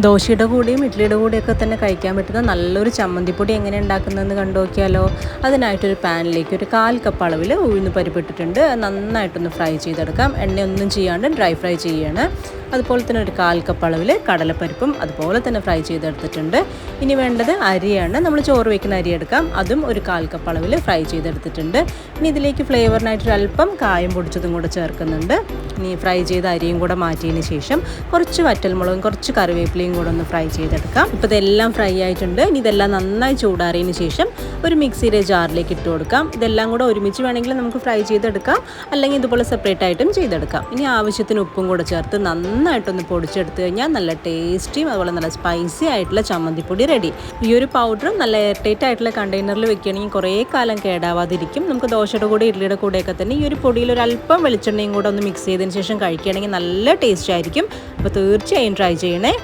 ദോശയുടെ കൂടെയും ഇഡ്ഡലിയുടെ കൂടെയൊക്കെ തന്നെ കഴിക്കാൻ പറ്റുന്ന നല്ലൊരു ചമ്മന്തിപ്പൊടി എങ്ങനെ ഉണ്ടാക്കുന്നതെന്ന് കണ്ടു നോക്കിയാലോ. അതിനായിട്ടൊരു പാനിലേക്ക് ഒരു 1/4 കപ്പ് അളവിൽ ഉഴുന്ന് പരിപ്പിട്ടിട്ടുണ്ട്. നന്നായിട്ടൊന്ന് ഫ്രൈ ചെയ്തെടുക്കാം. എണ്ണയൊന്നും ചെയ്യാണ്ട് ഡ്രൈ ഫ്രൈ ചെയ്യാണ്. അതുപോലെ തന്നെ ഒരു 1/4 കപ്പ് അളവിൽ കടലപ്പരിപ്പും അതുപോലെ തന്നെ ഫ്രൈ ചെയ്തെടുത്തിട്ടുണ്ട്. ഇനി വേണ്ടത് അരിയാണ്. നമ്മൾ ചോറ് വയ്ക്കുന്ന അരി എടുക്കാം. അതും ഒരു 1/4 കപ്പ് അളവിൽ ഫ്രൈ ചെയ്തെടുത്തിട്ടുണ്ട്. ഇനി ഇതിലേക്ക് ഫ്ലേവറിനായിട്ടൊരു അല്പം കായം പൊടിച്ചതും കൂടെ ചേർക്കുന്നുണ്ട്. ഇനി ഫ്രൈ ചെയ്ത അരിയും കൂടെ മാറ്റിയതിന് ശേഷം കുറച്ച് വറ്റൽമുളകും കുറച്ച് കറിവേപ്പിലയും കൂടെ ഒന്ന് ഫ്രൈ ചെയ്തെടുക്കാം. ഇപ്പോൾ ഇതെല്ലാം ഫ്രൈ ആയിട്ടുണ്ട്. ഇനി ഇതെല്ലാം നന്നായി ചൂടാറിയതിന് ശേഷം ഒരു മിക്സിയുടെ ജാറിലേക്ക് ഇട്ട് കൊടുക്കാം. ഇതെല്ലാം കൂടെ ഒരുമിച്ച് വേണമെങ്കിൽ നമുക്ക് ഫ്രൈ ചെയ്തെടുക്കാം, അല്ലെങ്കിൽ ഇതുപോലെ സെപ്പറേറ്റ് ആയിട്ടും ചെയ്തെടുക്കാം. ഇനി ആവശ്യത്തിന് ഉപ്പും കൂടെ ചേർത്ത് നന്നായിട്ടൊന്ന് പൊടിച്ചെടുത്ത് കഴിഞ്ഞാൽ നല്ല ടേസ്റ്റിയും അതുപോലെ നല്ല സ്പൈസി ആയിട്ടുള്ള ചമ്മന്തിപ്പൊടി റെഡി. ഈ ഒരു പൗഡർ നല്ല എയർ ടൈറ്റ് ആയിട്ടുള്ള കണ്ടെയ്നറിൽ വെക്കുകയാണെങ്കിൽ കുറേ കാലം കേടാവാതിരിക്കും. നമുക്ക് ദോശയുടെ കൂടെ ഇഡ്ഡലിയുടെ കൂടെയൊക്കെ തന്നെ ഈ ഒരു പൊടിയിൽ ഒരു അല്പം വെളിച്ചെണ്ണയും കൂടെ ഒന്ന് മിക്സ് ചെയ്തതിന് ശേഷം കഴിക്കുകയാണെങ്കിൽ നല്ല ടേസ്റ്റ് ആയിരിക്കും. അപ്പോൾ തീർച്ചയായും ട്രൈ ചെയ്യണേ.